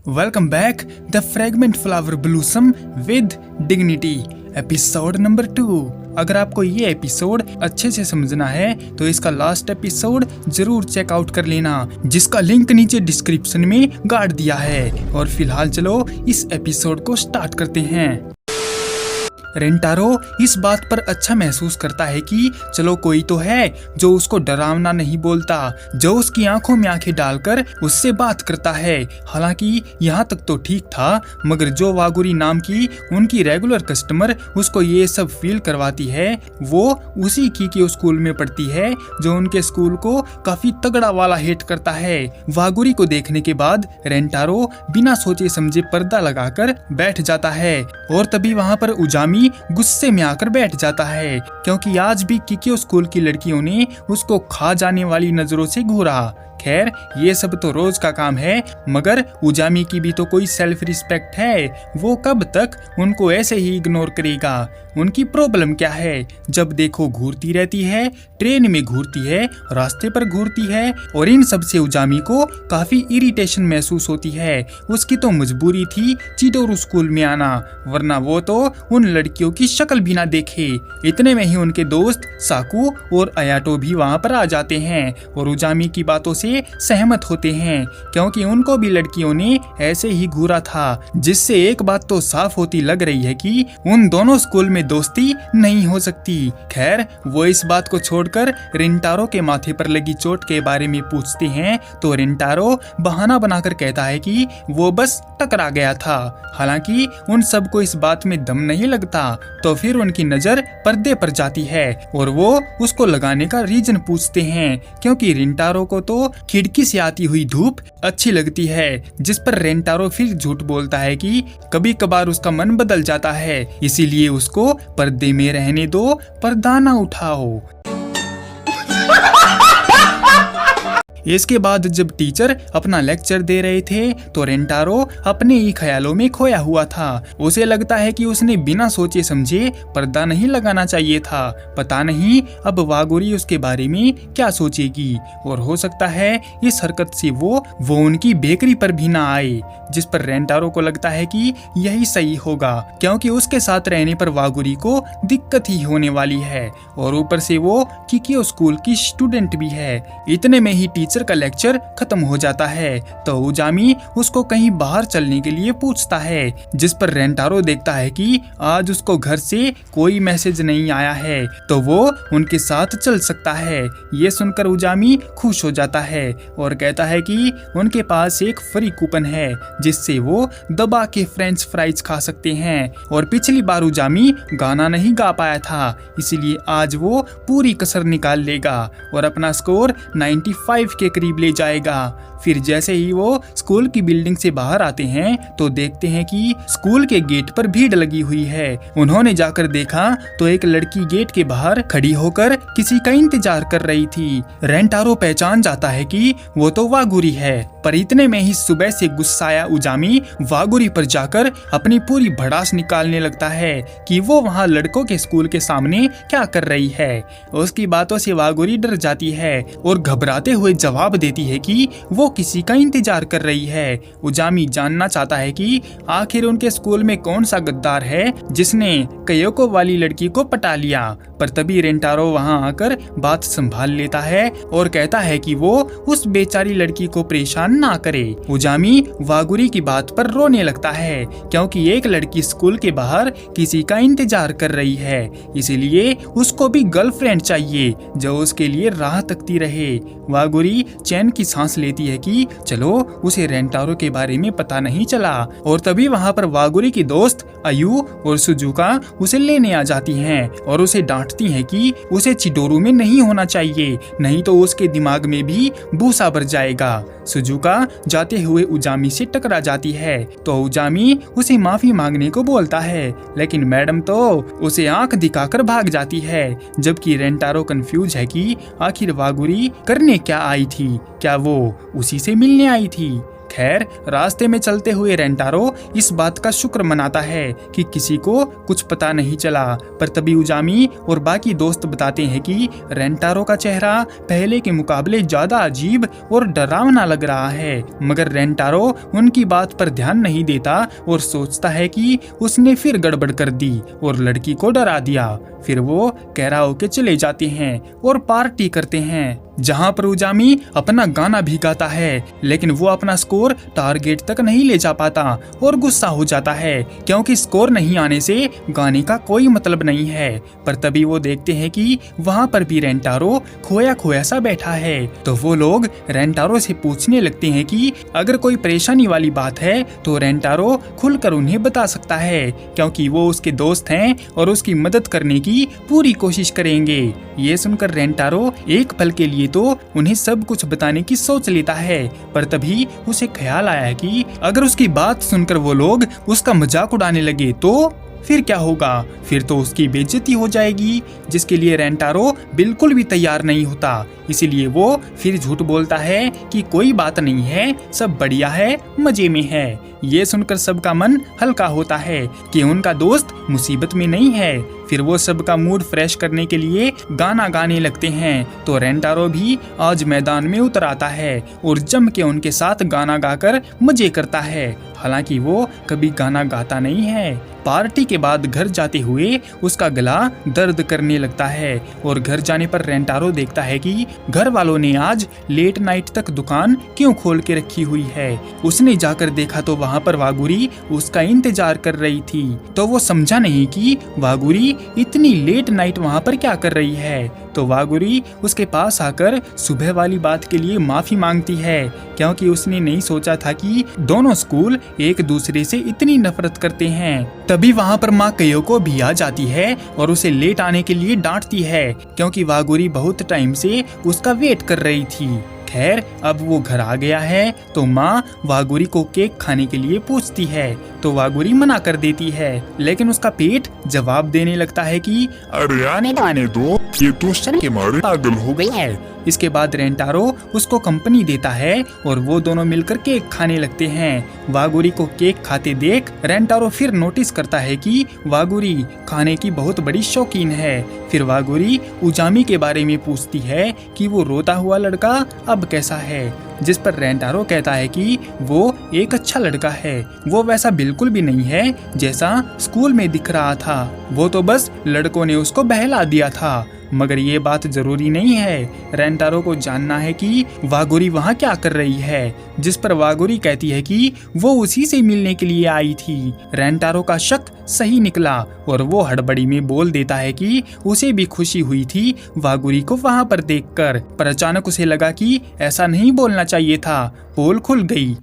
Welcome back the fragment flower ब्लूसम with dignity episode number 2। अगर आपको ये एपिसोड अच्छे से समझना है तो इसका लास्ट एपिसोड जरूर चेकआउट कर लेना, जिसका लिंक नीचे डिस्क्रिप्शन में गाड़ दिया है। और फिलहाल चलो इस एपिसोड को स्टार्ट करते हैं। रेंटारो इस बात पर अच्छा महसूस करता है कि चलो कोई तो है जो उसको डरावना नहीं बोलता, जो उसकी आंखों में आंखें डालकर उससे बात करता है। हालांकि यहाँ तक तो ठीक था, मगर जो वागुरी नाम की उनकी रेगुलर कस्टमर उसको ये सब फील करवाती है, वो उसी की स्कूल में पढ़ती है जो उनके स्कूल को काफी तगड़ा वाला हेट करता है। वागुरी को देखने के बाद रेंटारो बिना सोचे समझे पर्दा लगाकर बैठ जाता है और तभी वहाँ पर उजामी गुस्से में आकर बैठ जाता है, क्योंकि आज भी किकियो स्कूल की लड़कियों ने उसको खा जाने वाली नजरों से घूरा। खैर ये सब तो रोज का काम है, मगर उजामी की भी तो कोई सेल्फ रिस्पेक्ट है। वो कब तक उनको ऐसे ही इग्नोर करेगा? उनकी प्रॉब्लम क्या है? जब देखो घूरती रहती है, ट्रेन में घूरती है, रास्ते पर घूरती है, और इन सब से उजामी को काफी इरिटेशन महसूस होती है। उसकी तो मजबूरी थी चिडोरू स्कूल में आना, वरना वो तो उन लड़कियों की शक्ल भी ना देखे। इतने में ही उनके दोस्त साकू और अयाटो भी वहाँ पर आ जाते हैं और उजामी की बातों से सहमत होते हैं, क्योंकि उनको भी लड़कियों ने ऐसे ही घूरा था। जिससे एक बात तो साफ होती लग रही है कि उन दोनों स्कूल में दोस्ती नहीं हो सकती। खैर वो इस बात को छोड़कर रिंटारो के माथे पर लगी चोट के बारे में पूछते हैं तो रिंटारो बहाना बनाकर कहता है कि वो बस टकरा गया था। हालांकि उन सबको इस बात में दम नहीं लगता, तो फिर उनकी नजर पर्दे पर जाती है और वो उसको लगाने का रीजन पूछते हैं, क्योंकि रिंटारो को तो खिड़की से आती हुई धूप अच्छी लगती है। जिस पर रेंटारो फिर झूठ बोलता है कि कभी कभार उसका मन बदल जाता है, इसीलिए उसको पर्दे में रहने दो, पर्दा ना उठाओ। इसके बाद जब टीचर अपना लेक्चर दे रहे थे तो रेंटारो अपने ही ख्यालों में खोया हुआ था। उसे लगता है कि उसने बिना सोचे समझे पर्दा नहीं लगाना चाहिए था। पता नहीं अब वागुरी उसके बारे में क्या सोचेगी, और हो सकता है इस हरकत से वो उनकी बेकरी पर भी ना आए। जिस पर रेंटारो को लगता है कि यही सही होगा, क्योंकि उसके साथ रहने पर वागुरी को दिक्कत ही होने वाली है, और ऊपर से वो किकियो स्कूल की स्टूडेंट भी है। इतने में ही टीचर का लेक्चर खत्म हो जाता है तो उजामी उसको कहीं बाहर चलने के लिए पूछता है, जिस पर रेंटारो देखता है कि आज उसको घर से कोई मैसेज नहीं आया है, तो वो उनके साथ चल सकता है। ये सुनकर उजामी खुश हो जाता है और कहता है कि उनके पास एक फ्री कूपन है जिससे वो दबा के फ्रेंच फ्राइज खा सकते हैं। और पिछली बार उजामी गाना नहीं गा पाया था, इसीलिए आज वो पूरी कसर निकाल लेगा और अपना स्कोर 95 के करीब ले जाएगा। फिर जैसे ही वो स्कूल की बिल्डिंग से बाहर आते हैं तो देखते हैं कि स्कूल के गेट पर भीड़ लगी हुई है। उन्होंने जाकर देखा तो एक लड़की गेट के बाहर खड़ी होकर किसी का इंतजार कर रही थी। रेंटारो पहचान जाता है कि वो तो वागुरी है, पर इतने में ही सुबह से गुस्साया उजामी वागुरी पर जाकर अपनी पूरी भड़ास निकालने लगता है कि वो वहाँ लड़कों के स्कूल के सामने क्या कर रही है। उसकी बातों से वागुरी डर जाती है और घबराते हुए जवाब देती है कि वो किसी का इंतजार कर रही है। उजामी जानना चाहता है कि आखिर उनके स्कूल में कौन सा गद्दार है जिसने कयोको वाली लड़की को पटा लिया, पर तभी रेंटारो वहां आकर बात संभाल लेता है और कहता है कि वो उस बेचारी लड़की को परेशान ना करे। उजामी वागुरी की बात पर रोने लगता है, क्योंकि एक लड़की स्कूल के बाहर किसी का इंतजार कर रही है, इसीलिए उसको भी गर्लफ्रेंड चाहिए जो उसके लिए राह तकती रहे। वागुरी चैन की सांस लेती है कि चलो उसे रेंटारो के बारे में पता नहीं चला, और तभी वहाँ पर वागुरी की दोस्त अयू और सुजुका उसे लेने आ जाती हैं और उसे डांटती हैं कि उसे चिडोरू में नहीं होना चाहिए, नहीं तो उसके दिमाग में भी भूसा भर जाएगा। सुजुका जाते हुए उजामी से टकरा जाती है तो उजामी उसे माफी मांगने को बोलता है, लेकिन मैडम तो उसे आंख दिखाकर भाग जाती है। जबकि रेंटारो कंफ्यूज है कि आखिर वागुरी करने क्या आई थी, क्या वो उसी से मिलने आई थी। खैर, रास्ते में चलते हुए रेंटारो इस बात का शुक्र मनाता है कि किसी को कुछ पता नहीं चला। पर तभी उजामी और बाकी दोस्त बताते हैं कि रेंटारो का चेहरा पहले के मुकाबले ज्यादा अजीब और डरावना लग रहा है। मगर रेंटारो उनकी बात पर ध्यान नहीं देता और सोचता है कि उसने फिर गड़बड़ कर दी और लड़की को डरा दिया। फिर वो कैराओके चले जाते हैं और पार्टी करते हैं, जहां पर उजामी अपना गाना भी गाता है, लेकिन वो अपना स्कोर टारगेट तक नहीं ले जा पाता और गुस्सा हो जाता है क्योंकि स्कोर नहीं आने से गाने का कोई मतलब नहीं है। पर तभी वो देखते हैं कि वहां पर भी रेंटारो खोया खोया सा बैठा है। तो वो लोग रेंटारो से पूछने लगते हैं कि अगर कोई परेशानी वाली बात है तो रेंटारो खुलकर उन्हें बता सकता है, क्योंकि वो उसके दोस्त हैं और उसकी मदद करने की पूरी कोशिश करेंगे। ये सुनकर रेंटारो एक पल के लिए तो उन्हें सब कुछ बताने की सोच लेता है, पर तभी उसे ख्याल आया कि अगर उसकी बात सुनकर वो लोग उसका मजाक उड़ाने लगे तो फिर क्या होगा। फिर तो उसकी बेइज्जती हो जाएगी, जिसके लिए रेंटारो बिल्कुल भी तैयार नहीं होता। इसीलिए वो फिर झूठ बोलता है कि कोई बात नहीं है, सब बढ़िया है, मजे में है। ये सुनकर सबका मन हल्का होता है कि उनका दोस्त मुसीबत में नहीं है। फिर वो सबका मूड फ्रेश करने के लिए गाना गाने लगते हैं। तो रेंटारो भी आज मैदान में उतर आता है और जम के उनके साथ गाना गाकर मजे करता है। हालांकि वो कभी गाना गाता नहीं है। पार्टी के बाद घर जाते हुए उसका गला दर्द करने लगता है और घर जाने पर रेंटारो देखता है कि घर वालों ने आज लेट नाइट तक दुकान क्यों खोल के रखी हुई है। उसने जाकर देखा तो वहाँ पर वागुरी उसका इंतजार कर रही थी। तो वो समझा नहीं कि वागुरी इतनी लेट नाइट वहाँ पर क्या कर रही है। तो वागुरी उसके पास आकर सुबह वाली बात के लिए माफी मांगती है, क्योंकि उसने नहीं सोचा था कि दोनों स्कूल एक दूसरे से इतनी नफरत करते हैं। तभी वहाँ पर माँ कयोको भी आ जाती है और उसे लेट आने के लिए डांटती है, क्योंकि वागुरी बहुत टाइम से उसका वेट कर रही थी। खैर, अब वो घर आ गया है तो माँ वागुरी को केक खाने के लिए पूछती है, तो वागुरी मना कर देती है, लेकिन उसका पेट जवाब देने लगता है कि अरे आने दो, ये तो सर के मारे पागल हो गई है। इसके बाद रेंटारो उसको कंपनी देता है और वो दोनों मिलकर केक खाने लगते हैं। वागुरी को केक खाते देख रेंटारो फिर नोटिस करता है कि वागुरी खाने की बहुत बड़ी शौकीन है। फिर वागुरी उजामी के बारे में पूछती है कि वो रोता हुआ लड़का अब कैसा है, जिस पर रेंटारो कहता है कि वो एक अच्छा लड़का है, वो वैसा बिल्कुल भी नहीं है जैसा स्कूल में दिख रहा था, वो तो बस लड़कों ने उसको बहला दिया था। मगर ये बात जरूरी नहीं है, रेंटारो को जानना है कि वागुरी वहाँ क्या कर रही है, जिस पर वागुरी कहती है कि वो उसी से मिलने के लिए आई थी। रेंटारो का शक सही निकला और वो हड़बड़ी में बोल देता है कि उसे भी खुशी हुई थी वागुरी को वहाँ पर देखकर, पर अचानक उसे लगा कि ऐसा नहीं बोलना चाहिए था। पोल खुल गई।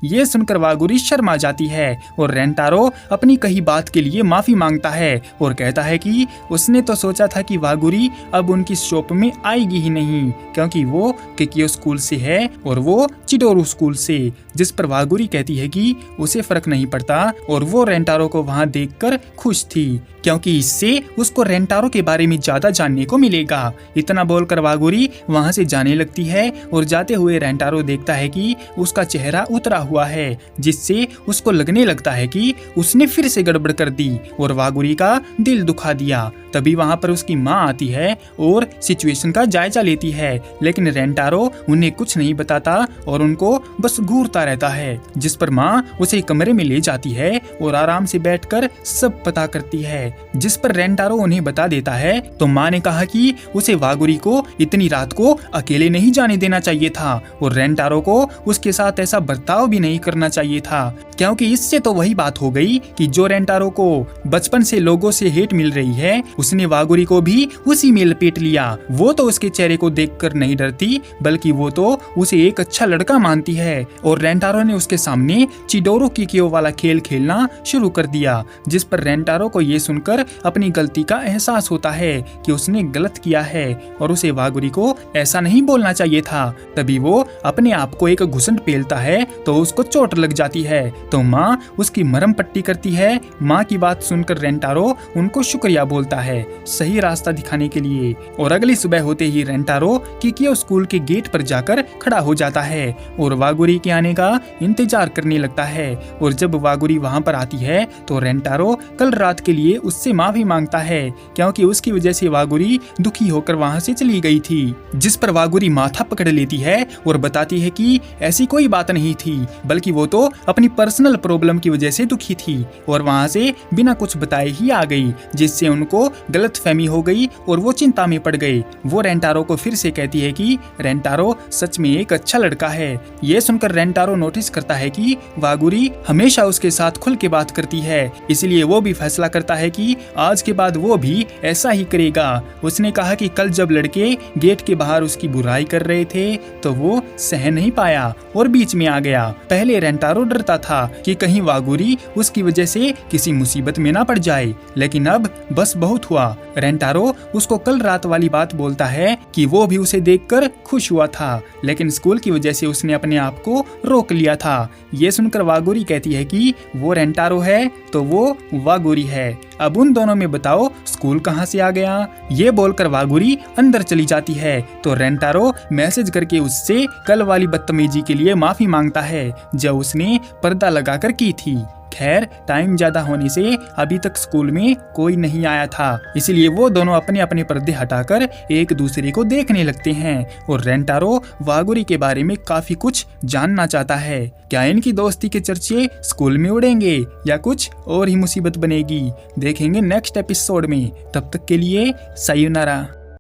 ये सुनकर वागुरी शर्मा जाती है और रेंटारो अपनी कही बात के लिए माफी मांगता है और कहता है कि उसने तो सोचा था कि वागुरी अब उनकी शॉप में आएगी ही नहीं, क्योंकि वो केकियो स्कूल से है और वो चिडोरू स्कूल से। जिस पर वागुरी कहती है कि उसे फर्क नहीं पड़ता और वो रेंटारो को वहाँ देखकर खुश थी, क्योंकि इससे उसको रेंटारो के बारे में ज्यादा जानने को मिलेगा। इतना बोलकर वागुरी वहाँ से जाने लगती है और जाते हुए रेंटारो देखता है कि उसका चेहरा उतरा हुआ है, जिससे उसको लगने लगता है कि उसने फिर से गड़बड़ कर दी और वागुरी का दिल दुखा दिया। तभी वहाँ पर उसकी माँ आती है और सिचुएशन का जायजा लेती है, लेकिन रेंटारो उन्हें कुछ नहीं बताता और उनको बस घूरता रहता है। जिस पर माँ उसे कमरे में ले जाती है और आराम से बैठकर सब पता करती है। जिस पर रेंटारो उन्हें बता देता है तो माँ ने कहा कि उसे वागुरी को इतनी रात को अकेले नहीं जाने देना चाहिए था और रेंटारो को उसके साथ ऐसा बर्ताव भी नहीं करना चाहिए था, क्योंकि इससे तो वही बात हो गई कि जो रेंटारो को बचपन से लोगों से हेट मिल रही है, उसने वागुरी को भी उसी में लपेट लिया। वो तो उसके चेहरे को देखकर नहीं डरती, बल्कि वो तो उसे एक अच्छा लड़का मानती है और रेंटारो ने उसके सामने चिडोरू केकियो वाला खेल खेलना शुरू कर दिया। जिस पर रेंटारो को ये सुनकर अपनी गलती का एहसास होता है कि उसने गलत किया है और उसे वागुरी को ऐसा नहीं बोलना चाहिए था। तभी वो अपने आप को एक घुसंड पेलता है तो उसको चोट लग जाती है। तो माँ उसकी मरहम पट्टी करती है। माँ की बात सुनकर रेंटारो उनको शुक्रिया बोलता है सही रास्ता दिखाने के लिए। और अगली सुबह होते ही रेंटारो किकियो स्कूल के गेट पर जाकर खड़ा हो जाता है और वागुरी के आने का इंतजार करने लगता है। और जब वागुरी वहाँ पर आती है तो रेंटारो कल रात के लिए उससे माफी मांगता है क्योंकि उसकी वजह से वागुरी दुखी होकर वहाँ से चली गई थी। जिस पर वागुरी माथा पकड़ लेती है और बताती है कि ऐसी कोई बात नहीं थी, बल्कि वो तो अपनी पर्सनल प्रॉब्लम की वजह से दुखी थी और वहाँ से बिना कुछ बताए ही आ गई, जिससे उनको गलतफहमी हो गई और वो चिंता में पड़ गए। वो रेंटारो को फिर से कहती है कि रेंटारो सच में एक अच्छा लड़का है। ये सुनकर रेंटारो नोटिस करता है कि वागुरी हमेशा उसके साथ खुल के बात करती है, इसलिए वो भी फैसला करता है कि आज के बाद वो भी ऐसा ही करेगा। उसने कहा कि कल जब लड़के गेट के बाहर उसकी बुराई कर रहे थे तो वो सह नहीं पाया और बीच में आ गया। पहले रेंटारो डरता था कि कहीं वागुरी उसकी वजह से किसी मुसीबत में ना पड़ जाए, लेकिन अब बस बहुत हुआ। रेंटारो उसको कल रात वाली बात बोलता है कि वो भी उसे देखकर खुश हुआ था, लेकिन स्कूल की वजह से उसने अपने आप को रोक लिया था। ये सुनकर वागुरी कहती है कि वो रेंटारो है तो वो वागुरी है। अब उन दोनों में बताओ स्कूल कहाँ से आ गया। ये बोलकर वागुरी अंदर चली जाती है तो रेंटारो मैसेज करके उससे कल वाली बदतमीजी के लिए माफी मांगता है जो उसने पर्दा लगाकर की थी। खैर टाइम ज्यादा होने से अभी तक स्कूल में कोई नहीं आया था, इसलिए वो दोनों अपने अपने पर्दे हटाकर एक दूसरे को देखने लगते हैं और रेंटारो वागुरी के बारे में काफी कुछ जानना चाहता है। क्या इनकी दोस्ती के चर्चे स्कूल में उड़ेंगे या कुछ और ही मुसीबत बनेगी, देखेंगे नेक्स्ट एपिसोड में। तब तक के लिए सायोनारा।